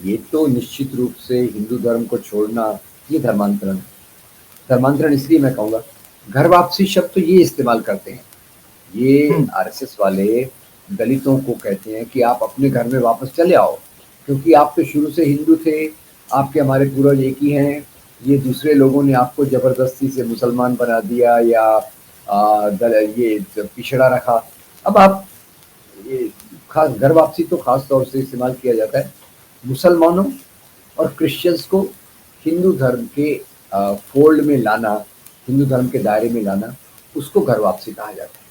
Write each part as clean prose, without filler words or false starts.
ये तो निश्चित रूप से हिंदू धर्म को छोड़ना, ये धर्मांतरण है। धर्मांतरण इसलिए मैं कहूँगा, घर वापसी शब्द तो ये इस्तेमाल करते हैं। ये हम्म। आरएसएस वाले दलितों को कहते हैं कि आप अपने घर में वापस चले आओ, क्योंकि आप तो शुरू से हिंदू थे, आपके हमारे पूर्वज एक ही हैं, ये दूसरे लोगों ने आपको ज़बरदस्ती से मुसलमान बना दिया या ये पिछड़ा रखा। अब आप ये खास घर वापसी तो खास तौर से इस्तेमाल किया जाता है मुसलमानों और क्रिश्चियंस को हिंदू धर्म के फोल्ड में लाना, हिंदू धर्म के दायरे में लाना, उसको घर वापसी कहा जाता है।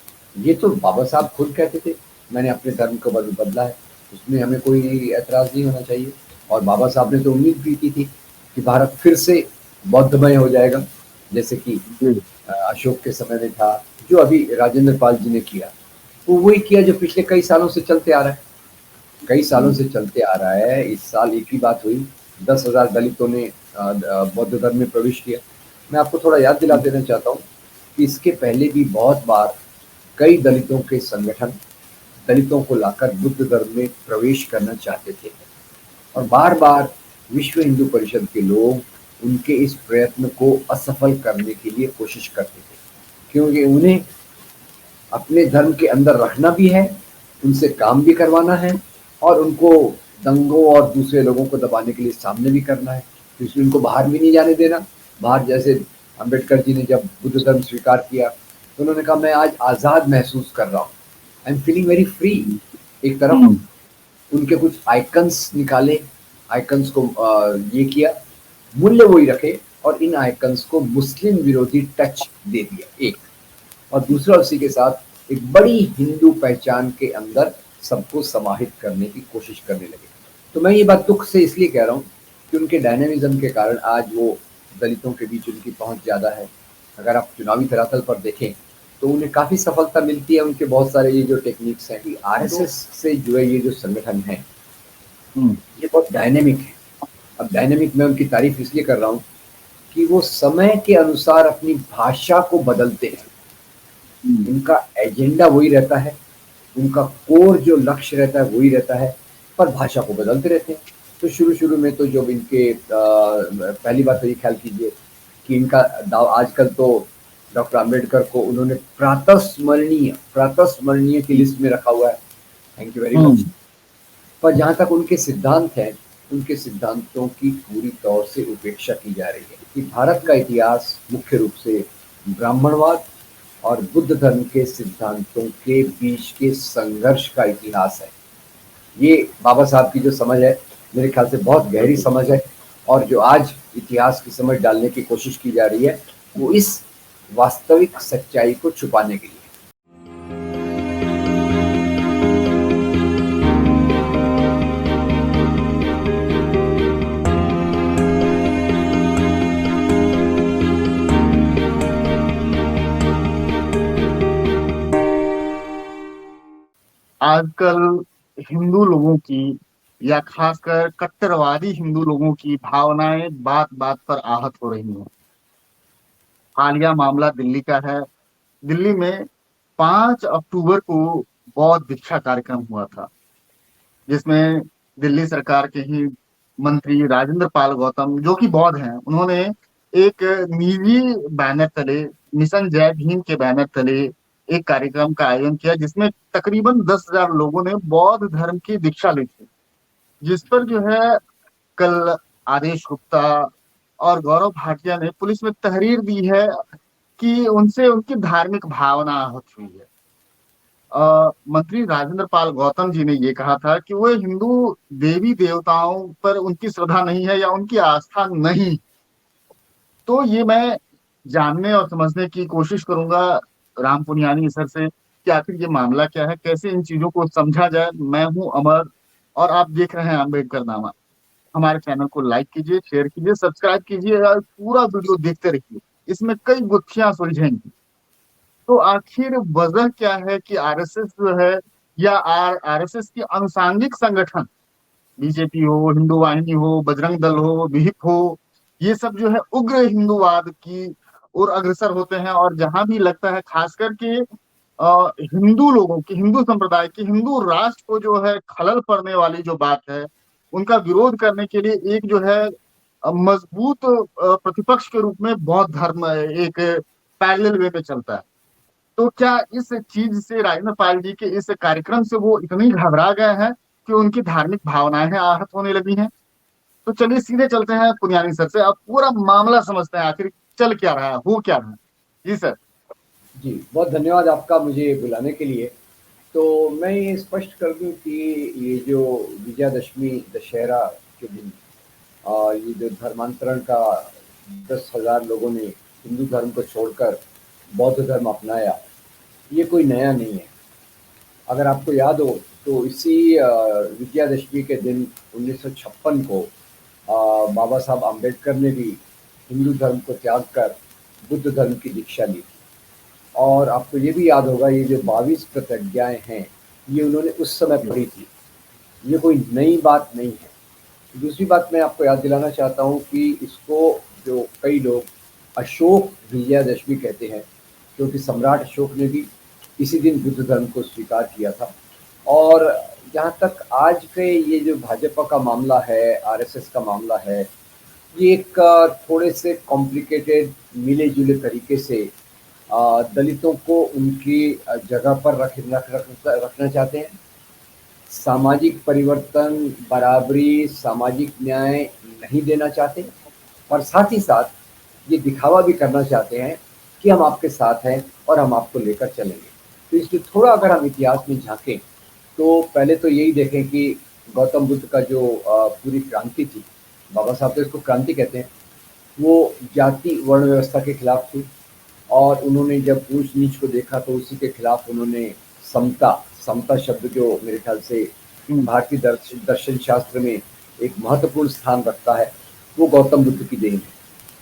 ये तो बाबा साहब खुद कहते थे, मैंने अपने धर्म को बदला है, उसमें हमें कोई ऐतराज़ नहीं होना चाहिए। और बाबा साहब ने तो उम्मीद भी की थी कि भारत फिर से बौद्धमय हो जाएगा, जैसे कि जी। अशोक के समय में था, जो अभी राजेंद्र पाल जी ने किया। वो वही किया जो पिछले कई सालों से चलते आ रहा है। कई सालों हम्म। से चलते आ रहा है। इस साल एक ही बात हुई, 10,000 दलितों ने बौद्ध धर्म में प्रवेश किया। मैं आपको थोड़ा याद दिला देना चाहता हूँ कि इसके पहले भी बहुत बार कई दलितों के संगठन दलितों को लाकर बुद्ध धर्म में प्रवेश करना चाहते थे, और बार-बार विश्व हिंदू परिषद के लोग उनके इस प्रयत्न को असफल करने के लिए कोशिश करते थे, क्योंकि उन्हें अपने धर्म के अंदर रखना भी है, उनसे काम भी करवाना है, और उनको दंगों और दूसरे लोगों को दबाने के लिए सामने भी करना है। तो इसलिए उनको बाहर भी नहीं जाने देना। बाहर जैसे अम्बेडकर जी ने जब बुद्ध धर्म स्वीकार किया, तो उन्होंने कहा मैं आज आज़ाद महसूस कर रहा हूँ, I am feeling very free. एक तरफ हम्म। उनके कुछ आइकन्स निकाले, आइकन्स को ये किया, मूल्य वही रखे, और इन आइकन्स को मुस्लिम विरोधी टच दे दिया एक, और दूसरा उसी के साथ एक बड़ी हिंदू पहचान के अंदर सबको समाहित करने की कोशिश करने लगे। तो मैं ये बात दुख से इसलिए कह रहा हूँ कि उनके डायनेमिज्म के कारण आज वो दलितों के बीच उनकी पहुंच ज़्यादा है। अगर आप चुनावी धरातल पर देखें तो उन्हें काफ़ी सफलता मिलती है, उनके बहुत सारे ये जो टेक्निक्स हैं कि आरएसएस से जुड़े ये जो संगठन हैं, हम्म। ये बहुत डायनेमिक है। अब डायनेमिक मैं उनकी तारीफ इसलिए कर रहा हूँ कि वो समय के अनुसार अपनी भाषा को बदलते हैं। हम्म। उनका एजेंडा वही रहता है, उनका कोर जो लक्ष्य रहता है वही रहता है, पर भाषा को बदलते रहते हैं। तो शुरू-शुरू में तो जब इनके पहली बात तो ये ख्याल कीजिए कि इनका दाव आजकल तो डॉक्टर अम्बेडकर को उन्होंने प्रातःस्मरणीय की लिस्ट में रखा हुआ है। Thank you very much. Hmm. पर जहाँ तक उनके सिद्धांत हैं, उनके सिद्धांतों की पूरी तौर से उपेक्षा की जा रही है कि भारत का इतिहास मुख्य रूप से ब्राह्मणवाद और बुद्ध धर्म के सिद्धांतों के बीच के संघर्ष का इतिहास है। ये बाबा साहब की जो समझ है, मेरे ख्याल से बहुत गहरी समझ है, और जो आज इतिहास की समझ डालने की कोशिश की जा रही है, वो इस वास्तविक सच्चाई को छुपाने के लिए। आजकल हिंदू लोगों की या खासकर कट्टरवादी हिंदू लोगों की भावनाएं बात बात पर आहत हो रही हैं। हालिया मामला दिल्ली का है। दिल्ली में 5 अक्टूबर को बौद्ध दीक्षा कार्यक्रम हुआ था, जिसमें दिल्ली सरकार के ही मंत्री राजेंद्र पाल गौतम, जो कि बौद्ध हैं, उन्होंने एक निजी बैनर तले, मिशन जय भीम के बैनर तले एक कार्यक्रम का आयोजन किया, जिसमें तकरीबन 10,000 लोगों ने बौद्ध धर्म की दीक्षा ली थी। जिस पर जो है कल आदेश गुप्ता और गौरव भाटिया ने पुलिस में तहरीर दी है कि उनसे उनकी धार्मिक भावना आहत हुई है। मंत्री राजेंद्र पाल गौतम जी ने ये कहा था कि वो हिंदू देवी देवताओं पर उनकी श्रद्धा नहीं है या उनकी आस्था नहीं। तो ये मैं जानने और समझने की कोशिश करूंगा राम पुनियानी सर से कि आखिर ये मामला क्या है, कैसे इन चीजों को समझा जाए। मैं हूं अमर और आप देख रहे हैं अम्बेडकर नामा। हमारे चैनल को लाइक कीजिए, शेयर कीजिए, सब्सक्राइब कीजिए और पूरा वीडियो देखते रहिए। इसमें कई गुत्थियां सुलझेंगी। तो आखिर वजह क्या है कि आरएसएस जो है या आरएसएस की अनुसांगिक संगठन, बीजेपी हो, हिंदू वाहिनी हो, बजरंग दल हो, विहिप हो, ये सब जो है उग्र हिंदूवाद की ओर अग्रसर होते हैं। और जहां भी लगता है, खास करके हिंदू लोगों की, हिंदू संप्रदाय की, हिंदू राष्ट्र को जो है खलल पड़ने वाली जो बात है, उनका विरोध करने के लिए एक जो है मजबूत प्रतिपक्ष के रूप में बौद्ध धर्म एक पैरेलल वे में चलता है। तो क्या इस चीज से राजेंद्र पाल जी के इस कार्यक्रम से वो इतनी घबरा गए हैं कि उनकी धार्मिक भावनाएं आहत होने लगी हैं? तो चलिए सीधे चलते हैं पुनियानी सर से, अब पूरा मामला समझते हैं आखिर चल क्या रहा है, हो क्या रहा है। जी सर। जी, बहुत धन्यवाद आपका मुझे बुलाने के लिए। तो मैं ये स्पष्ट कर दूं कि ये जो विजयादशमी दशहरा के दिन ये जो धर्मांतरण का 10,000 लोगों ने हिंदू धर्म को छोड़कर बौद्ध धर्म अपनाया, ये कोई नया नहीं है। अगर आपको याद हो तो इसी विजयादशमी के दिन 1956 को बाबा साहब आम्बेडकर ने भी हिंदू धर्म को त्याग कर बुद्ध धर्म की दीक्षा ली। और आपको ये भी याद होगा, ये जो 22 प्रतिज्ञाएं हैं, ये उन्होंने उस समय पढ़ी थी। ये कोई नई बात नहीं है। दूसरी बात मैं आपको याद दिलाना चाहता हूँ कि इसको जो कई लोग अशोक विजयादशमी कहते हैं, क्योंकि सम्राट अशोक ने भी इसी दिन बुद्ध धर्म को स्वीकार किया था। और जहाँ तक आज के ये जो भाजपा का मामला है, आरएसएस का मामला है, ये एक थोड़े से कॉम्प्लिकेटेड मिले जुले तरीके से दलितों को उनकी जगह पर रखना चाहते हैं। सामाजिक परिवर्तन, बराबरी, सामाजिक न्याय नहीं देना चाहते, और साथ ही साथ ये दिखावा भी करना चाहते हैं कि हम आपके साथ हैं और हम आपको लेकर चलेंगे। तो इसलिए थोड़ा अगर हम इतिहास में झांकें तो पहले तो यही देखें कि गौतम बुद्ध का जो पूरी क्रांति थी, बाबा साहब तो इसको क्रांति कहते हैं, वो जाति वर्ण व्यवस्था के खिलाफ थी। और उन्होंने जब ऊंच नीच को देखा तो उसी के खिलाफ उन्होंने समता समता शब्द जो मेरे ख्याल से भारतीय दर्शन शास्त्र में एक महत्वपूर्ण स्थान रखता है, वो गौतम बुद्ध की देन है।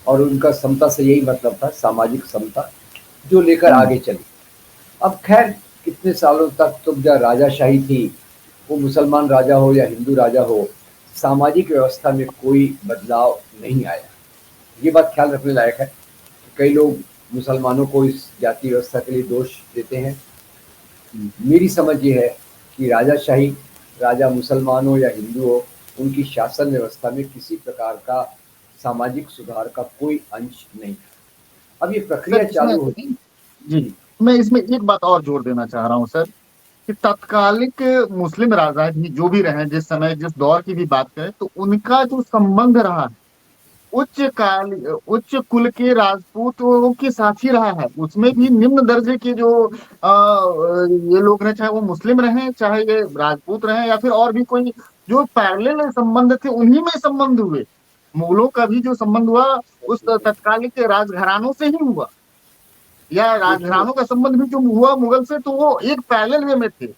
और उनका समता से यही मतलब था, सामाजिक समता, जो लेकर आगे चली। अब खैर कितने सालों तक तो जब राजाशाही थी, वो मुसलमान राजा हो या हिंदू राजा हो, सामाजिक व्यवस्था में कोई बदलाव नहीं आया। ये बात ख्याल रखने लायक है। कई लोग मुसलमानों को इस जाति व्यवस्था के लिए दोष देते हैं। मेरी समझ ये है कि राजाशाही, राजा मुसलमान हो या हिंदू हो, उनकी शासन व्यवस्था में किसी प्रकार का सामाजिक सुधार का कोई अंश नहीं है। अब ये प्रक्रिया चालू होती। जी, मैं इसमें एक बात और जोड़ देना चाह रहा हूँ सर, कि तत्कालिक मुस्लिम राजा भी जो भी रहे, जिस समय जिस दौर की भी बात करें, तो उनका जो संबंध रहा है उच्च कुल के राजपूतों के साथ ही रहा है। उसमें भी निम्न दर्जे के जो ये लोग रहे, चाहे वो मुस्लिम रहे, चाहे ये राजपूत रहे, या फिर और भी कोई जो पैरेलल संबंध थे, उन्हीं में संबंध हुए। मुगलों का भी जो संबंध हुआ उस तत्कालिक राजघरानों से ही हुआ, या राजघरानों का संबंध भी जो हुआ मुगल से, तो वो एक पैरेलल वे में थे।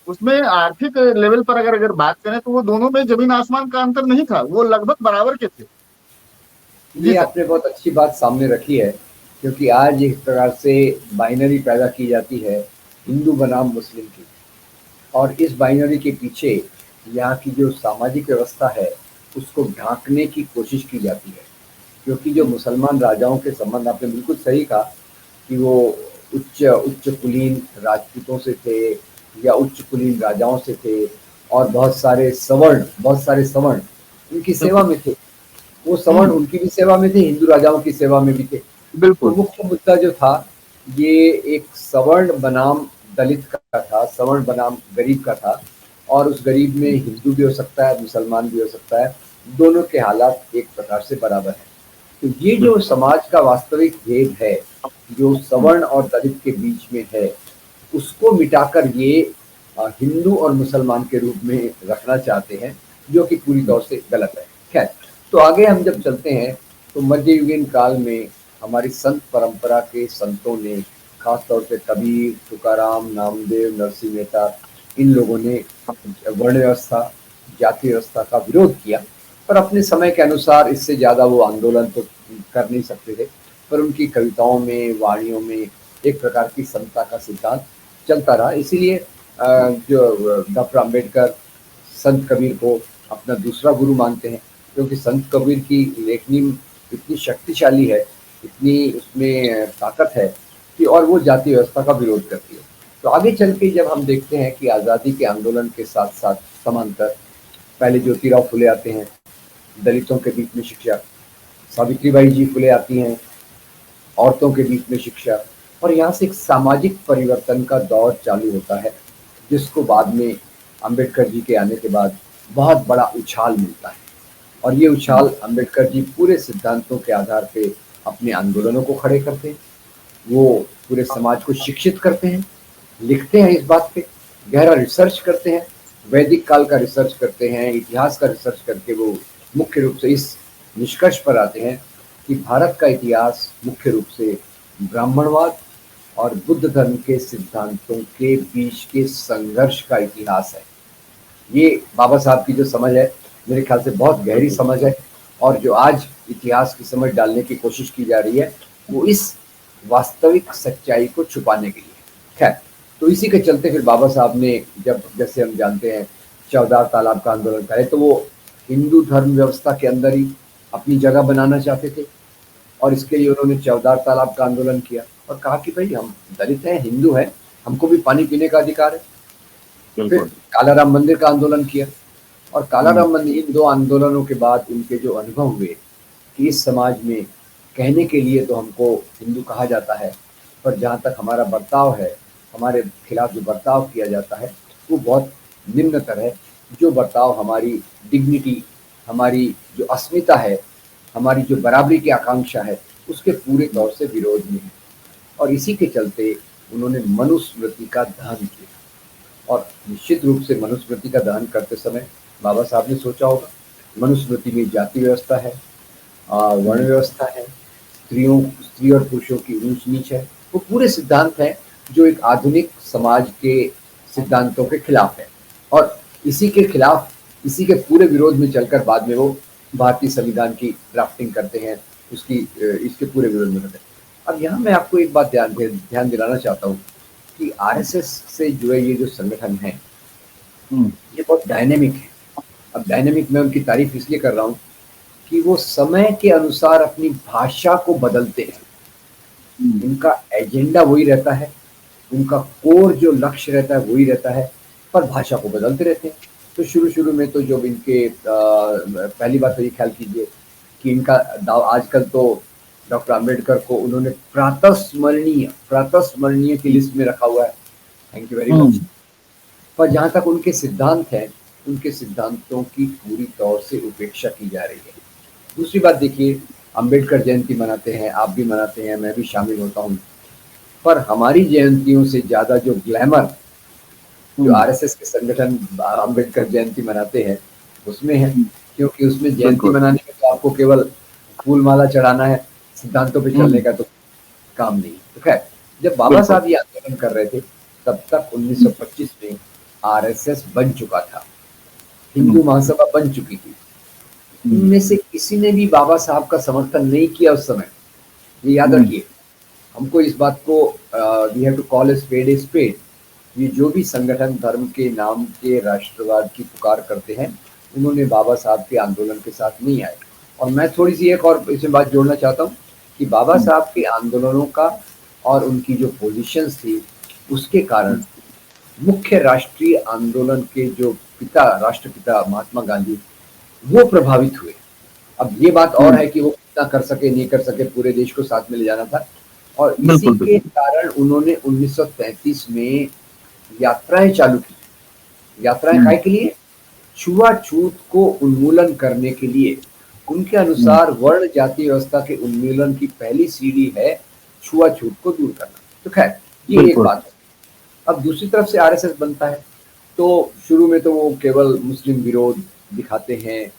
उसमें आर्थिक लेवल पर अगर बात करें तो वो दोनों में जमीन आसमान का अंतर नहीं था, वो लगभग बराबर के थे। ये आपने बहुत अच्छी बात सामने रखी है, क्योंकि आज एक प्रकार से बाइनरी पैदा की जाती है, हिंदू बनाम मुस्लिम की। और इस बाइनरी के पीछे यहाँ की जो सामाजिक व्यवस्था है उसको ढांकने की कोशिश की जाती है। क्योंकि जो मुसलमान राजाओं के संबंध, आपने बिल्कुल सही कहा कि वो उच्च उच्च कुलीन राजपूतों से थे या उच्च कुलीन राजाओं से थे, और बहुत सारे सवर्ण उनकी सेवा में थे। वो सवर्ण उनकी भी सेवा में थे, हिंदू राजाओं की सेवा में भी थे। तो मुख्य मुद्दा जो था, ये एक सवर्ण बनाम दलित का था, सवर्ण बनाम गरीब का था। और उस गरीब में हिंदू भी हो सकता है, मुसलमान भी हो सकता है, दोनों के हालात एक प्रकार से बराबर हैं। तो ये जो समाज का वास्तविक भेद है, जो सवर्ण और दलित के बीच में है, उसको मिटाकर ये हिंदू और मुसलमान के रूप में रखना चाहते हैं, जो कि पूरी तौर से गलत है। खैर, तो आगे हम जब चलते हैं तो मध्ययुगीन काल में हमारी संत परंपरा के संतों ने, खास तौर से कबीर, तुकाराम, नामदेव, नरसिंह मेहता, इन लोगों ने वर्ण व्यवस्था, जाति व्यवस्था का विरोध किया। पर अपने समय के अनुसार इससे ज़्यादा वो आंदोलन तो कर नहीं सकते थे, पर उनकी कविताओं में, वाणियों में एक प्रकार की समता का सिद्धांत चलता रहा। इसीलिए जो डॉक्टर अम्बेडकर संत कबीर को अपना दूसरा गुरु मानते हैं, क्योंकि संत कबीर की लेखनी इतनी शक्तिशाली है, इतनी उसमें ताकत है कि, और वो जाति व्यवस्था का विरोध करती है। तो आगे चल के जब हम देखते हैं कि आज़ादी के आंदोलन के साथ साथ समांतर पहले ज्योतिराव फुले आते हैं, दलितों के बीच में शिक्षा, सावित्रीबाई जी फुले आती हैं, औरतों के बीच में शिक्षा, और यहाँ से एक सामाजिक परिवर्तन का दौर चालू होता है, जिसको बाद में अंबेडकर जी के आने के बाद बहुत बड़ा उछाल मिलता है। और ये उछाल अंबेडकर जी पूरे सिद्धांतों के आधार पे अपने आंदोलनों को खड़े करते हैं, वो पूरे समाज को शिक्षित करते हैं, लिखते हैं इस बात पे, गहरा रिसर्च करते हैं, वैदिक काल का रिसर्च करते हैं, इतिहास का रिसर्च करके वो मुख्य रूप से इस निष्कर्ष पर आते हैं कि भारत का इतिहास मुख्य रूप से ब्राह्मणवाद और बुद्ध धर्म के सिद्धांतों के बीच के संघर्ष का इतिहास है। ये बाबा साहब की जो समझ है, मेरे ख्याल से बहुत गहरी बिल्कुल। समझ है, और जो आज इतिहास की समझ डालने की कोशिश की जा रही है, वो इस वास्तविक सच्चाई को छुपाने के लिए। खैर, तो इसी के चलते फिर बाबा साहब ने, जब जैसे हम जानते हैं, चौदार तालाब का आंदोलन करे, तो वो हिंदू धर्म व्यवस्था के अंदर ही अपनी जगह बनाना चाहते थे, और इसके लिए उन्होंने चौदार तालाब का आंदोलन किया और कहा कि भाई हम दलित हैं, हिंदू हैं, हमको भी पानी पीने का अधिकार है। फिर बिल्कुल। कालाराम मंदिर का आंदोलन किया, और हुँ, कालाराम मंदिर, इन दो आंदोलनों के बाद उनके जो अनुभव हुए कि इस समाज में कहने के लिए तो हमको हिंदू कहा जाता है, पर जहाँ तक हमारा बर्ताव है, हमारे खिलाफ जो बर्ताव किया जाता है, वो बहुत निम्नतर है। जो बर्ताव हमारी डिग्निटी, हमारी जो अस्मिता है, हमारी जो बराबरी की आकांक्षा है, उसके पूरे तौर से विरोध में है। और इसी के चलते उन्होंने मनुस्मृति का दहन किया, और निश्चित रूप से मनुस्मृति का दहन करते समय बाबा साहब ने सोचा होगा, मनुस्मृति में जाति व्यवस्था है, वर्ण हुँ, व्यवस्था है, स्त्री और पुरुषों की ऊंच नीच है, वो पूरे सिद्धांत हैं जो एक आधुनिक समाज के सिद्धांतों के खिलाफ है। और इसी के खिलाफ, इसी के पूरे विरोध में चलकर बाद में वो भारतीय संविधान की ड्राफ्टिंग करते हैं, उसकी इसके पूरे विरोध में करते हैं। अब यहाँ मैं आपको एक बात ध्यान दिलाना चाहता हूँ कि आरएसएस से जुड़े ये जो संगठन हैं, हुँ, ये बहुत डायनेमिक है। अब डायनेमिक मैं उनकी तारीफ इसलिए कर रहा हूँ कि वो समय के अनुसार अपनी भाषा को बदलते हैं। हुँ, उनका एजेंडा वही रहता है, उनका कोर जो लक्ष्य रहता है वही रहता है, पर भाषा को बदलते रहते हैं। तो शुरू-शुरू में तो जब इनके पहली बात तो ये ख्याल कीजिए कि इनका दाव आजकल तो डॉक्टर अम्बेडकर को उन्होंने प्रातःस्मरणीय की लिस्ट में रखा हुआ है। Thank you very hmm, much. पर जहाँ तक उनके सिद्धांत हैं, उनके सिद्धांतों की पूरी तौर से उपेक्षा की जा रही है। दूसरी बात देखिए, अम्बेडकर जयंती मनाते हैं, आप भी मनाते हैं, मैं भी शामिल होता हूँ। पर हमारी जयंतियों से ज़्यादा जो ग्लैमर जो हुँ, आरएसएस के संगठन अम्बेडकर जयंती मनाते हैं, उसमें है। हुँ, क्योंकि उसमें जयंती बिल्कुल। मनाने में तो आपको केवल फूल माला चढ़ाना है, सिद्धांतों पे चलने हुँ, का तो काम नहीं। तो खैर, जब बाबा बिल्कुल। साहब ये आंदोलन कर रहे थे, तब तक हुँ, 1925 में आरएसएस बन चुका था, हुँ, हिंदू महासभा बन चुकी थी। हुँ, इनमें से किसी ने भी बाबा साहब का समर्थन नहीं किया उस समय, ये याद हुँ, रखिए। हमको इस बात को we have to call a spade. ये जो भी संगठन धर्म के नाम के राष्ट्रवाद की पुकार करते हैं, उन्होंने बाबा साहब के आंदोलन के साथ नहीं आए। और मैं थोड़ी सी एक और इसमें बात जोड़ना चाहता हूँ कि बाबा हुँ, साहब के आंदोलनों का और उनकी जो पोजीशंस थी, उसके कारण हुँ, मुख्य राष्ट्रीय आंदोलन के जो पिता, राष्ट्रपिता महात्मा गांधी, वो प्रभावित हुए। अब ये बात और हुँ, है कि वो कितना कर सके, नहीं कर सके, पूरे देश को साथ में ले जाना था। और इसी बिल्कुल, के बिल्कुल। कारण उन्होंने 1933 में यात्राएँ चालू की। यात्राएँ हुँ, काहे के लिए? छुआ-छूत को उन्मूलन करने के लिए। उनके हुँ, अनुसार वर्ण जाति व्यवस्था के उन्मूलन की पहली सीढ़ी है छुआ-छूत को दूर करना। तो खैर, ये एक बिल्कुल। बात है। अब दूसरी तरफ से आरएसएस बनता है, तो शुरू में तो वो केवल मुस्लिम विरोध दिखाते हैं,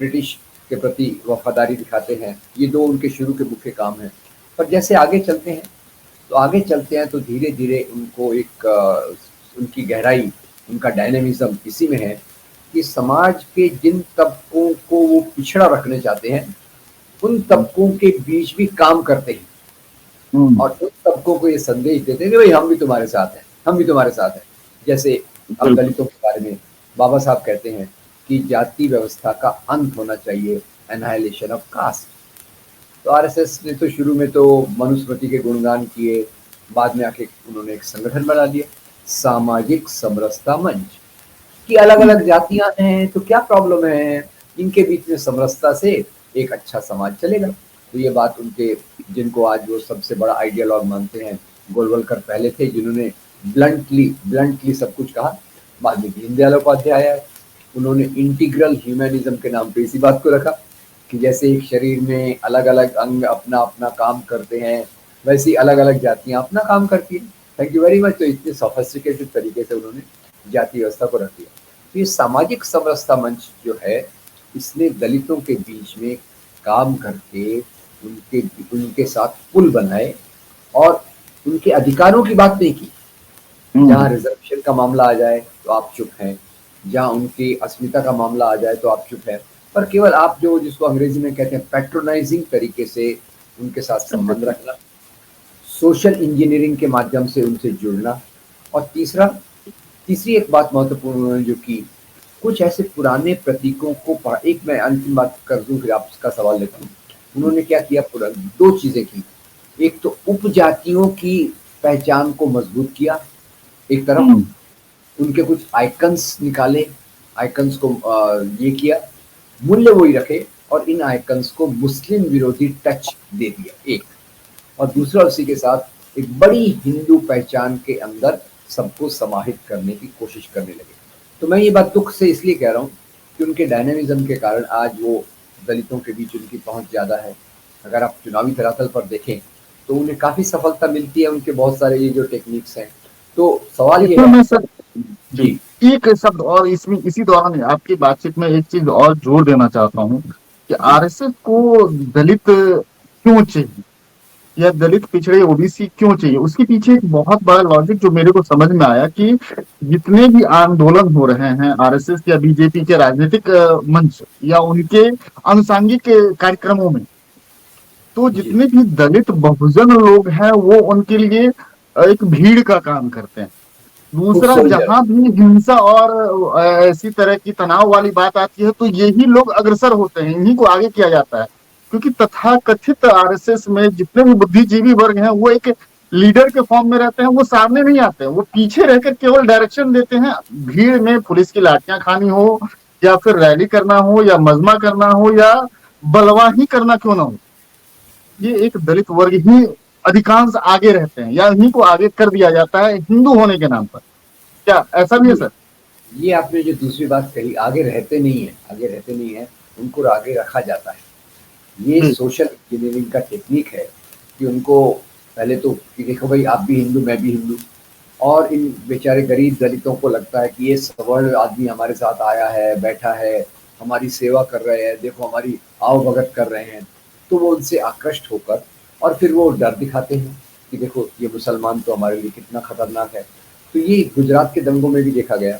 ब्रिटिश के प्रति वफ़ादारी दिखाते हैं, ये 2 उनके शुरू के मुख्य काम हैं। पर जैसे आगे चलते हैं, तो आगे चलते हैं तो धीरे-धीरे उनको एक उनकी गहराई, उनका डायनामिज़्म इसी में है कि समाज के जिन तबकों को वो पिछड़ा रखने चाहते हैं, उन हुँ, तबकों के बीच भी काम करते हैं। हुँ, और उन सबको को ये संदेश देते हैं कि भाई हम भी तुम्हारे साथ हैं, हम भी तुम्हारे साथ हैं। जैसे अब बिल्कुल। दलितों के बारे में बाबा साहब कहते हैं कि जाति व्यवस्था का अंत होना चाहिए, एनाहिलेशन ऑफ कास्ट। तो आरएसएस ने तो शुरू में तो मनुस्मृति के गुणगान किए, बाद में आके उन्होंने एक संगठन बना दिया, सामाजिक समरसता मंच। कि अलग-अलग जातियाँ हैं, तो क्या प्रॉब्लम है? इनके बीच में समरसता से एक अच्छा समाज चलेगा। तो ये बात उनके जिनको आज वो सबसे बड़ा आइडियोलॉग मानते हैं, गोलवलकर पहले थे जिन्होंने ब्लंटली ब्लंटली सब कुछ कहा। बाद में दीनदयाल उपाध्याय आए, उन्होंने इंटीग्रल ह्यूमैनिज़्म के नाम पे इसी बात को रखा कि जैसे एक शरीर में अलग-अलग अंग अपना-अपना काम करते हैं, वैसे ही अलग-अलग जातियाँ अपना काम करती हैं। Thank you very much. तो इतने सोफिस्टिकेटेड तरीके से उन्होंने जाति व्यवस्था को रख दिया। तो ये सामाजिक समरसता मंच जो है, इसने दलितों के बीच में काम करके उनके उनके साथ पुल बनाए और उनके अधिकारों की बात नहीं की। जहाँ रिज़र्वेशन का मामला आ जाए तो आप चुप हैं, जहाँ उनकी अस्मिता का मामला आ जाए तो आप चुप हैं, पर केवल आप जो जिसको अंग्रेज़ी में कहते हैं पैट्रोनाइज़िंग तरीके से उनके साथ संबंध रखना, सोशल इंजीनियरिंग के माध्यम से उनसे जुड़ना और तीसरी एक बात महत्वपूर्ण उन्होंने जो की, कुछ ऐसे पुराने प्रतीकों को एक मैं अंतिम बात कर दूँ फिर आपका सवाल लेता हूँ। उन्होंने क्या किया 2 चीज़ें की, एक तो उपजातियों की पहचान को मज़बूत किया, एक तरफ उनके कुछ आइकन्स निकाले, आइकन्स को ये किया, मूल्य वही रखे और इन आइकन्स को मुस्लिम विरोधी टच दे दिया एक। और दूसरा उसी के साथ एक बड़ी हिंदू पहचान के अंदर सबको समाहित करने की कोशिश करने लगे। तो मैं ये बात दुःख से इसलिए कह रहा हूँ कि उनके डायनामिज़्म के कारण आज वो दलितों के बीच उनकी पहुँच ज़्यादा है। अगर आप चुनावी धरातल पर देखें, तो उन्हें काफ़ी सफलता मिलती है, उनके बहुत सारे ये जो टेक्निक्स हैं। तो सवाल ये इसमें है मैं सर जी, जी। एक शब्द और इसमें इसी दौरान आपकी बातचीत में एक चीज और जोड़ देना चाहता हूँ कि जी। आरएसएस को दलित क्यों चाहिए या दलित पिछड़े ओबीसी क्यों चाहिए, उसके पीछे एक बहुत बड़ा लॉजिक जो मेरे को समझ में आया कि जितने भी आंदोलन हो रहे हैं आरएसएस या बीजेपी के राजनीतिक मंच या उनके आनुषंगिक कार्यक्रमों में, तो जी। जितने भी दलित बहुजन लोग हैं वो उनके लिए एक भीड़ का काम करते हैं। खूब दूसरा, सोल्जर। जहां भी हिंसा और ऐसी तरह की तनाव वाली बात आती है तो यही लोग अग्रसर होते हैं, इन्हीं को आगे किया जाता है, क्योंकि तथाकथित आरएसएस में जितने भी बुद्धिजीवी वर्ग हैं वो एक लीडर के फॉर्म में रहते हैं, वो सामने नहीं आते हैं, वो पीछे रहकर केवल डायरेक्शन देते हैं। भीड़ में पुलिस की लाठियां खानी हो या फिर रैली करना हो या मजमा करना हो या बलवा ही करना क्यों ना हो, ये एक दलित वर्ग ही अधिकांश आगे रहते हैं या इन्हीं को आगे कर दिया जाता है हिंदू होने के नाम पर। क्या ऐसा भी है सर? ये आपने जो दूसरी बात कही, आगे रहते नहीं हैं, आगे रहते नहीं हैं, उनको आगे रखा जाता है। ये जी। सोशल इंजीनियरिंग का टेक्निक है कि उनको पहले तो कि देखो भाई आप भी हिंदू, मैं भी हिंदू और इन बेचारे गरीब दलितों को लगता है कि ये सवर्ण आदमी हमारे साथ आया है, बैठा है, हमारी सेवा कर रहे हैं, देखो हमारी आवभगत कर रहे हैं। तो वो उनसे आकृष्ट होकर और फिर वो डर दिखाते हैं कि देखो ये मुसलमान तो हमारे लिए कितना खतरनाक है। तो ये गुजरात के दंगों में भी देखा गया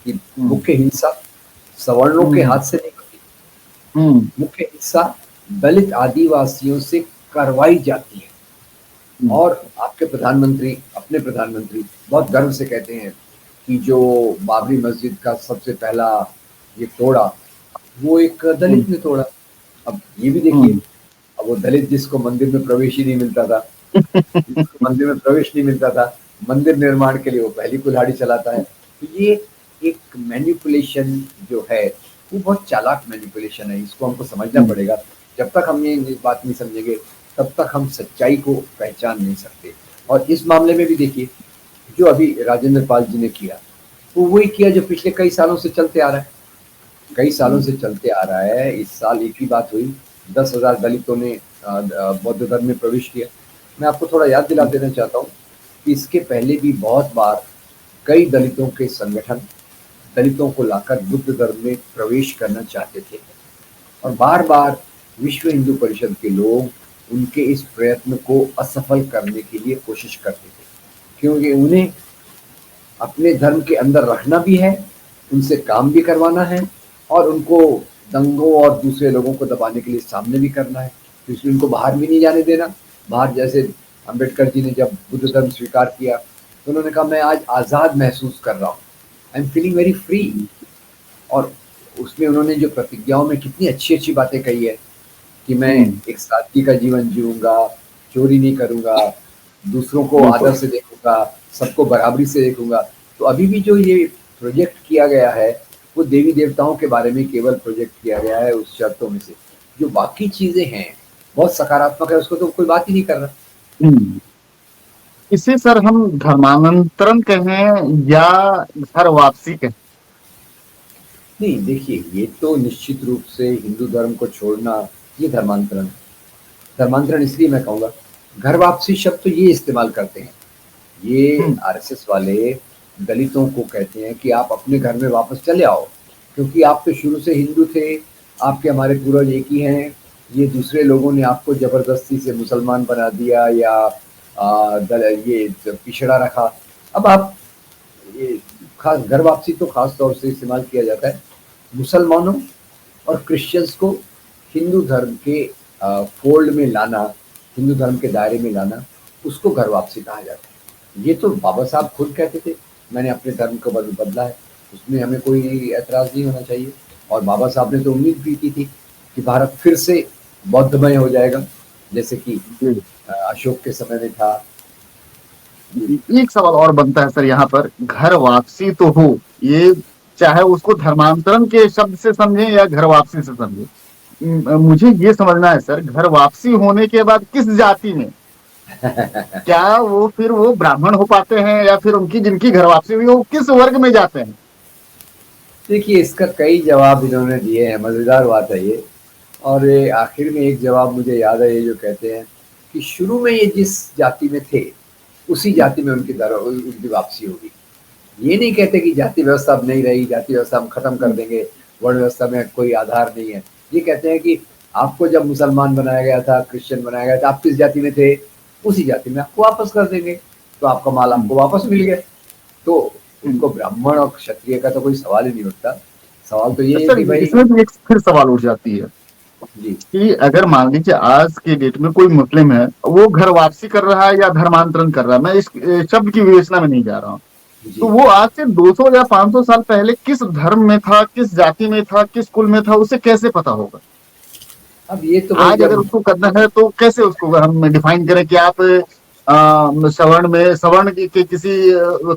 कि हम्म। मुख्य हिंसा सवर्णों के हम्म। हाथ से नहीं होती, हम्म। मुख्य हिंसा दलित आदिवासियों से करवाई जाती है। हम्म। और आपके प्रधानमंत्री, अपने प्रधानमंत्री बहुत गर्व से कहते हैं कि जो बाबरी मस्जिद का सबसे पहला ये तोड़ा, वो एक हम्म। दलित ने तोड़ा। अब ये भी देखिए, अब वो दलित जिसको मंदिर में प्रवेश ही नहीं मिलता था, जिसको मंदिर में प्रवेश नहीं मिलता था, मंदिर निर्माण के लिए वो पहली कुल्हाड़ी चलाता है। तो ये एक मैनिपुलेशन जो है, वो बहुत चालाक मैनिपुलेशन है, इसको हमको समझना हम्म। पड़ेगा। जब तक हम ये बात नहीं समझेंगे, तब तक हम सच्चाई को पहचान नहीं सकते। और इस मामले में भी देखिए, जो अभी राजेंद्र पाल जी ने किया, वो वही किया जो पिछले कई सालों से चलते आ रहा है। कई सालों से चलते आ रहा है। इस साल एक ही बात हुई, 10,000 दलितों ने बौद्ध धर्म में प्रवेश किया। मैं आपको थोड़ा याद दिला देना चाहता हूँ कि इसके पहले भी बहुत बार कई दलितों के संगठन दलितों को लाकर बुद्ध धर्म में प्रवेश करना चाहते थे और बार-बार विश्व हिंदू परिषद के लोग उनके इस प्रयत्न को असफल करने के लिए कोशिश करते थे, क्योंकि उन्हें अपने धर्म के अंदर रखना भी है, उनसे काम भी करवाना है और उनको दंगों और दूसरे लोगों को दबाने के लिए सामने भी करना है। तो इसलिए उनको बाहर भी नहीं जाने देना। बाहर जैसे अम्बेडकर जी ने जब बुद्ध धर्म स्वीकार किया, तो उन्होंने कहा मैं आज आज़ाद महसूस कर रहा हूँ। I am feeling very free. और उसमें उन्होंने जो प्रतिज्ञाओं में कितनी अच्छी-अच्छी बातें कही है कि मैं हम्म। एक सादगी का जीवन जीऊँगा, चोरी नहीं करूँगा, दूसरों को बिल्कुल। आदर से देखूँगा, सबको बराबरी से देखूँगा। तो अभी भी जो ये प्रोजेक्ट किया गया है, वो देवी-देवताओं के बारे में केवल प्रोजेक्ट किया गया है उस शर्तों में से। जो बाकी चीज़ें हैं, बहुत सकारात्मक है, उसको तो कोई बात ही नहीं कर रहा। हुँ। इसे सर हम धर्मांतरण कहें या घर वापसी कहें? नहीं, देखिए, ये तो निश्चित रूप से हिंदू धर्म को छोड़ना, ये धर्मांतरण है। धर्मांतरण इसलिए मैं कहूँगा, घर वापसी शब्द तो ये इस्तेमाल करते हैं। ये हुँ, आरएसएस वाले दलितों को कहते हैं कि आप अपने घर में वापस चले आओ, क्योंकि आप तो शुरू से हिंदू थे, आपके हमारे पूर्वज एक ही हैं, ये दूसरे लोगों ने आपको ज़बरदस्ती से मुसलमान बना दिया या दल ये पिछड़ा रखा। अब आप ये खास घर वापसी तो खास तौर से इस्तेमाल किया जाता है मुसलमानों और क्रिश्चियंस को हिंदू धर्म के फ़ोल्ड में लाना, हिंदू धर्म के दायरे में लाना, उसको घर वापसी कहा जाता है। ये तो बाबा साहब खुद कहते थे, मैंने अपने धर्म को बदला है, उसमें हमें कोई ऐतराज़ नहीं होना चाहिए। और बाबा साहब ने तो उम्मीद भी की थी कि भारत फिर से बौद्धमय हो जाएगा, जैसे कि जी। अशोक के समय में था। जी। एक सवाल और बनता है सर यहाँ पर, घर वापसी तो हो, ये चाहे उसको धर्मांतरण के शब्द से समझें या घर वापसी से समझें। मुझे ये समझना है सर, घर वापसी होने के बाद किस जाति में, क्या वो फिर वो ब्राह्मण हो पाते हैं या फिर उनकी जिनकी घर वापसी हुई वो किस वर्ग में जाते हैं? देखिए, इसका कई जवाब इन्होंने दिए हैं, मज़ेदार बात है ये। और आखिर में एक जवाब मुझे याद है, ये जो कहते हैं कि शुरू में ये जिस जाति में थे, उसी जाति में उनकी वापसी होगी। ये नहीं कहते कि जाति व्यवस्था अब नहीं रही, जाति व्यवस्था हम खत्म कर देंगे, वर्ण व्यवस्था में कोई आधार नहीं है। ये कहते हैं कि आपको जब मुसलमान बनाया गया था, क्रिश्चियन बनाया गया था, आप किस जाति में थे, उसी जाति में आपको वापस कर देंगे, तो आपका माल आपको वापस मिल गया। तो उनको ब्राह्मण और क्षत्रिय का तो कोई सवाल ही नहीं उठता। सवाल तो ये है सर कि भाई। इसमें भी एक फिर सवाल उठ जाती है जी। कि अगर मान लीजिए आज के डेट में कोई मुस्लिम है, वो घर वापसी कर रहा है या धर्मांतरण कर रहा है, मैं इस शब्द की विवेचना में नहीं जा रहा हूँ, तो जी। वो आज से 200 या 500 साल पहले किस धर्म में था, किस जाति में था, किस कुल में था, उसे कैसे पता होगा? अब ये तो भाई आज अगर जब उसको करना है तो कैसे उसको हम डिफाइन करें कि आप सवर्ण के किसी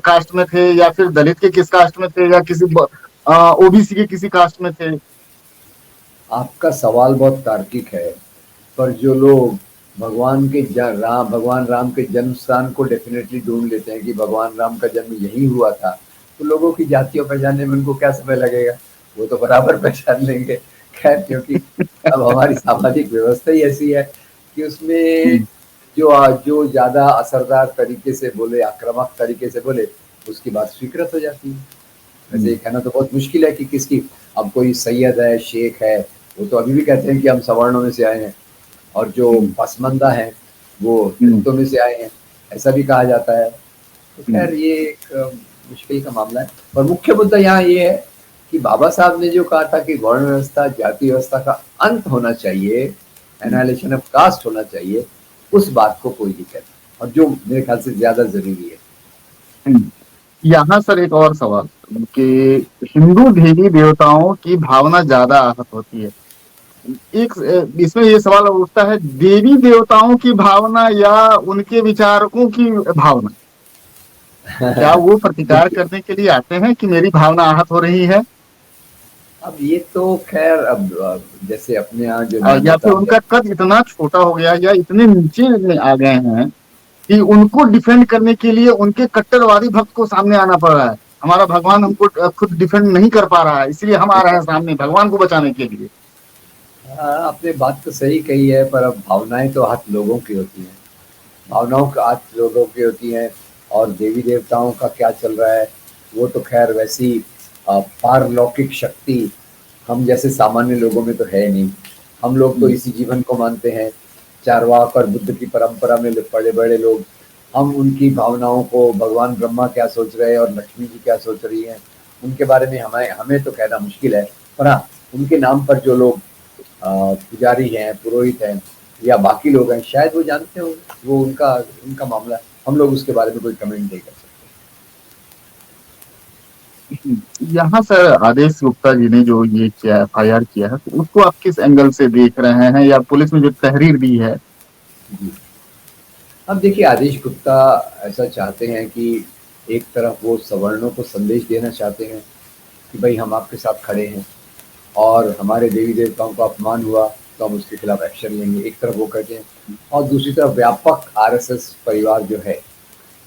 कास्ट में थे या फिर दलित के किस कास्ट में थे या किसी ओबीसी के किसी कास्ट में थे? आपका सवाल बहुत तार्किक है, पर जो लोग भगवान राम के जन्म स्थान को डेफिनेटली ढूँढ लेते हैं कि भगवान राम का जन्म यहीं हुआ था, तो लोगों की जातियों पहचानने में उनको क्या समय लगेगा? वो तो बराबर पहचान लेंगे। खैर, क्योंकि अब हमारी सामाजिक व्यवस्था ही ऐसी है कि उसमें जो ज़्यादा असरदार तरीके से बोले, आक्रामक तरीके से बोले, उसकी बात स्वीकृत हो जाती है। वैसे ये कहना तो बहुत मुश्किल है कि किसकी। अब कोई सैयद है, शेख है, वो तो अभी भी कहते हैं कि हम सवर्णों में से आए हैं, और जो पसमानदा हैं, वो दलितों में से आए हैं, ऐसा भी कहा जाता है। तो खैर, ये एक मुश्किल का मामला है। पर मुख्य मुद्दा यहाँ ये है कि बाबा साहब ने जो कहा था कि वर्ण व्यवस्था, जाति व्यवस्था का अंत होना चाहिए, एनालिसिस ऑफ कास्ट होना चाहिए, उस बात को कोई नहीं कहता, और जो मेरे ख्याल से ज़्यादा ज़रूरी है। यहाँ सर एक और सवाल कि हिंदू देवी देवताओं की भावना ज्यादा आहत होती है। एक इसमें ये सवाल उठता है, देवी देवताओं की भावना या उनके विचारकों की भावना, क्या वो प्रतिकार देखिए, करने के लिए आते हैं कि मेरी भावना आहत हो रही है, अब ये तो खैर, अब जैसे अपने यहाँ जो या मान्यता फिर है। उनका कद इतना छोटा हो गया या इतने नीचे में आ गए हैं कि उनको डिफेंड करने के लिए उनके कट्टरवादी भक्त को सामने आना पड़ रहा है? हमारा भगवान हमको खुद डिफेंड नहीं कर पा रहा है, इसलिए हम आ रहे हैं सामने भगवान को बचाने के लिए। हाँ, आपने बात तो सही कही है, पर अब भावनाएं तो हाथ लोगों की होती हैं। भावनाओं का हाथ लोगों की होती हैं, और देवी देवताओं का क्या चल रहा है, वो तो खैर वैसी पारलौकिक शक्ति हम जैसे सामान्य लोगों में तो है नहीं। हम लोग तो इसी जीवन को मानते हैं। चारवाक और बुद्ध की परंपरा में पले बड़े लोग, हम उनकी भावनाओं को, भगवान ब्रह्मा क्या सोच रहे हैं और लक्ष्मी जी क्या सोच रही हैं, उनके बारे में हमें हमें तो कहना मुश्किल है। पर हाँ, उनके नाम पर जो लोग पुजारी हैं, पुरोहित हैं, या बाकी लोग हैं, शायद वो जानते हो, वो उनका उनका मामला है। हम लोग उसके बारे में कोई कमेंट नहीं कर सकते। यहाँ सर आदेश गुप्ता जी ने जो ये किया, एफआईआर किया है, तो उसको आप किस एंगल से देख रहे हैं, या पुलिस ने जो तहरीर दी है? जी। अब देखिए, आदेश गुप्ता ऐसा चाहते हैं कि एक तरफ वो सवर्णों को संदेश देना चाहते हैं कि भाई हम आपके साथ खड़े हैं, और हमारे देवी देवताओं का अपमान हुआ तो हम उसके खिलाफ एक्शन लेंगे, एक तरफ वो कहते हैं। और दूसरी तरफ व्यापक आरएसएस परिवार जो है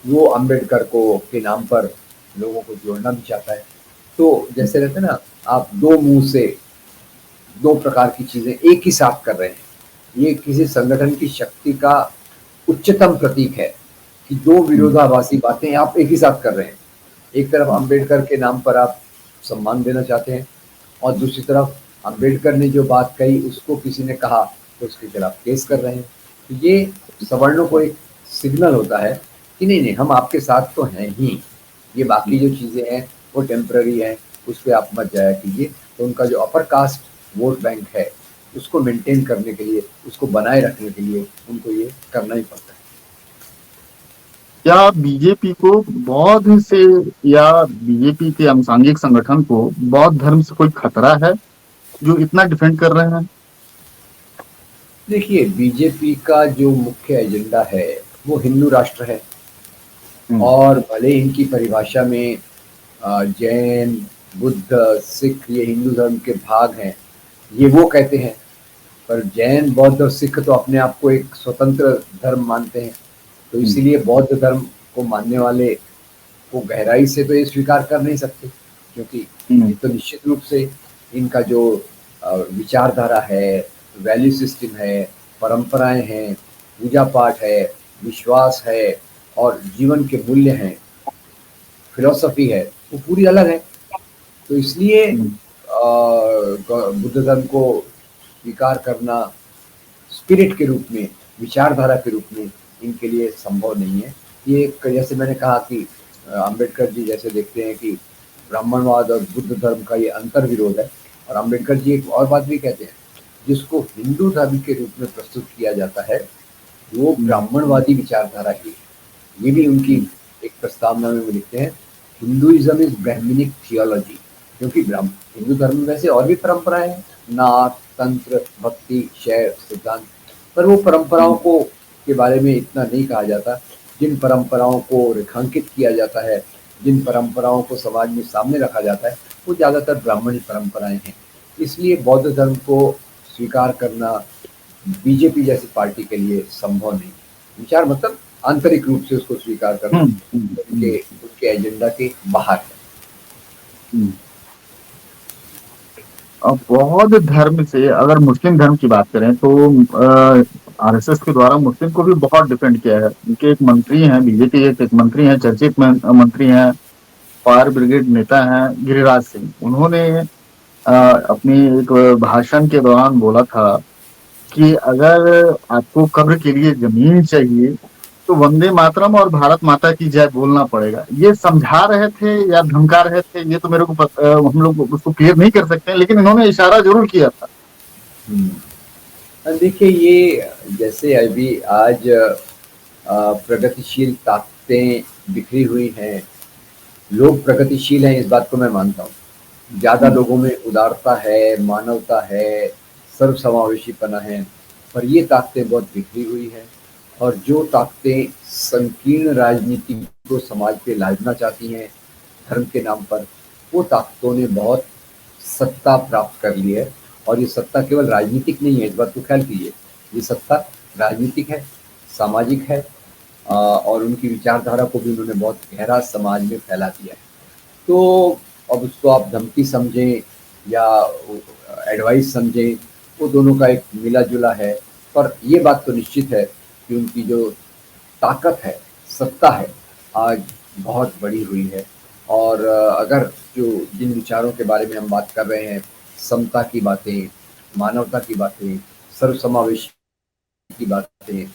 वो अम्बेडकर को के नाम पर लोगों को जोड़ना भी चाहता है। तो जैसे रहते हैं ना, आप दो मुंह से दो प्रकार की चीजें एक ही साथ कर रहे हैं। ये किसी संगठन की शक्ति का उच्चतम प्रतीक है कि दो विरोधाभासी बातें आप एक ही साथ कर रहे हैं। एक तरफ अम्बेडकर के नाम पर आप सम्मान देना चाहते हैं, और दूसरी तरफ अम्बेडकर ने जो बात कही उसको किसी ने कहा तो उसके खिलाफ केस कर रहे हैं। तो ये सवर्णों को एक सिग्नल होता है कि नहीं नहीं, हम आपके साथ तो हैं ही, ये बाकी जो चीज़ें हैं वो टेम्पररी हैं, उस पर आप मत जाया कीजिए। तो उनका जो अपर कास्ट वोट बैंक है उसको मेंटेन करने के लिए, उसको बनाए रखने के लिए उनको ये करना ही पड़ता है। क्या बीजेपी को बौद्ध से या बीजेपी के आनुषंगिक संगठन को बौद्ध धर्म से कोई खतरा है जो इतना डिफेंड कर रहे हैं? देखिए, बीजेपी का जो मुख्य एजेंडा है वो हिंदू राष्ट्र है, और भले इनकी परिभाषा में जैन, बुद्ध, सिख ये हिंदू धर्म के भाग हैं, ये वो कहते हैं, पर जैन, बौद्ध और सिख तो अपने आप को एक स्वतंत्र धर्म मानते हैं। तो इसीलिए बौद्ध धर्म को मानने वाले को गहराई से तो ये स्वीकार कर नहीं सकते, क्योंकि ये तो निश्चित रूप से इनका जो विचारधारा है, वैल्यू सिस्टम है, परंपराएं हैं, पूजा पाठ है, विश्वास है और जीवन के मूल्य हैं, फिलॉसफी है, वो पूरी अलग है। तो इसलिए बुद्ध धर्म को स्वीकार करना स्पिरिट के रूप में, विचारधारा के रूप में इनके लिए संभव नहीं है। ये जैसे मैंने कहा कि अम्बेडकर जी जैसे देखते हैं कि ब्राह्मणवाद और बुद्ध धर्म का ये अंतर विरोध है, और अम्बेडकर जी एक और बात भी कहते हैं, जिसको हिंदू धर्म के रूप में प्रस्तुत किया जाता है वो ब्राह्मणवादी विचारधारा की है। ये भी उनकी एक प्रस्तावना में वो लिखते हैं, हिंदुइज्म इज ब्राह्मणिक थियोलॉजी, क्योंकि हिंदू धर्म में वैसे और भी परंपराएं हैं, नाथ, तंत्र, भक्ति, शैव, सिद्धांत, पर वो परंपराओं को के बारे में इतना नहीं कहा जाता। जिन परंपराओं को रेखांकित किया जाता है, जिन परंपराओं को समाज में सामने रखा जाता है, वो ज़्यादातर ब्राह्मणी परंपराएं हैं। इसलिए बौद्ध धर्म को स्वीकार करना बीजेपी जैसी पार्टी के लिए संभव नहीं। विचार मतलब आंतरिक रूप से उसको स्वीकार करना उनके एजेंडा के बाहर है। बौद्ध धर्म से अगर मुस्लिम धर्म की बात करें तो आरएसएस के द्वारा मुस्लिम को भी बहुत डिफेंड किया है। उनके एक मंत्री हैं, बीजेपी एक मंत्री हैं, चर्चित मंत्री हैं, फायर ब्रिगेड नेता हैं गिरिराज सिंह। उन्होंने अपनी एक भाषण के दौरान बोला था कि अगर आपको कब्र के लिए जमीन चाहिए तो वंदे मातरम और भारत माता की जय बोलना पड़ेगा। ये समझा रहे थे या धमका रहे थे, ये तो मेरे को हम लोग उसको क्लियर नहीं कर सकते, लेकिन इन्होंने इशारा जरूर किया था। देखिए, ये जैसे अभी आज प्रगतिशील ताकतें बिखरी हुई हैं, लोग प्रगतिशील हैं, इस बात को मैं मानता हूँ। ज़्यादा लोगों में उदारता है, मानवता है, सर्वसमावेशीपना है, पर ये ताकतें बहुत बिखरी हुई हैं, और जो ताकतें संकीर्ण राजनीति को समाज पे लादना चाहती हैं धर्म के नाम पर, वो ताकतों ने बहुत सत्ता प्राप्त कर ली है। और ये सत्ता केवल राजनीतिक नहीं है, इस बात को ख्याल कीजिए, ये सत्ता राजनीतिक है, सामाजिक है, और उनकी विचारधारा को भी उन्होंने बहुत गहरा समाज में फैला दिया है। तो अब उसको आप धमकी समझें या एडवाइस समझें, वो दोनों का एक मिला जुला है। पर ये बात तो निश्चित है कि उनकी जो ताकत है, सत्ता है, आज बहुत बड़ी हुई है। और अगर जिन विचारों के बारे में हम बात कर रहे हैं, समता की बातें, मानवता की बातें, सर्वसमावेश की बातें,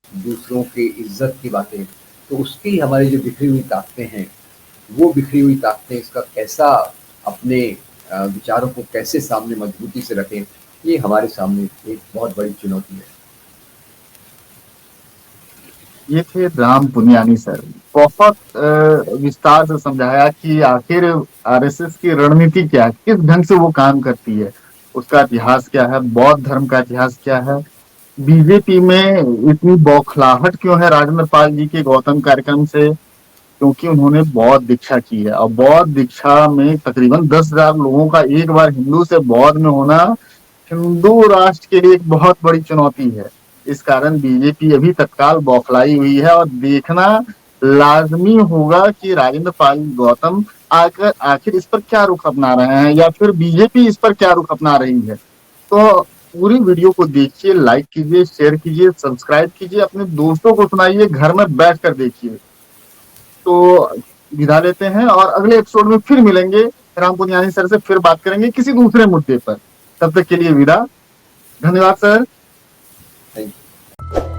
दूसरों की इज्जत की बातें, तो उसकी हमारी जो बिखरी हुई ताकतें हैं, वो बिखरी हुई ताकतें इसका कैसा अपने विचारों को कैसे सामने मजबूती से रखें, ये हमारे सामने एक बहुत बड़ी चुनौती है। ये थे राम पुनियानी सर। बहुत विस्तार से समझाया कि आखिर आरएसएस की रणनीति क्या है, किस ढंग से वो काम करती है, उसका इतिहास क्या है, बौद्ध धर्म का इतिहास क्या है, बीजेपी में इतनी बौखलाहट क्यों है राजेंद्र पाल जी के गौतम कार्यक्रम से, क्योंकि उन्होंने बौद्ध दीक्षा की है और बौद्ध दीक्षा में तकरीबन 10,000 लोगों का एक बार हिंदू से बौद्ध में होना हिंदू राष्ट्र के लिए एक बहुत बड़ी चुनौती है। इस कारण बीजेपी अभी तत्काल बौखलाई हुई है और देखना लाजमी होगा कि राजेंद्र पाल गौतम आकर आखिर इस पर क्या रुख अपना रहे हैं या फिर बीजेपी इस पर क्या रुख अपना रही है। तो पूरी वीडियो को देखिए, लाइक कीजिए, शेयर कीजिए, सब्सक्राइब कीजिए, अपने दोस्तों को सुनाइए, घर में बैठ कर देखिए। तो विदा लेते हैं और अगले एपिसोड में फिर मिलेंगे, राम पुनियानी सर से फिर बात करेंगे किसी दूसरे मुद्दे पर। तब तक के लिए विदा। धन्यवाद सर। Thank you.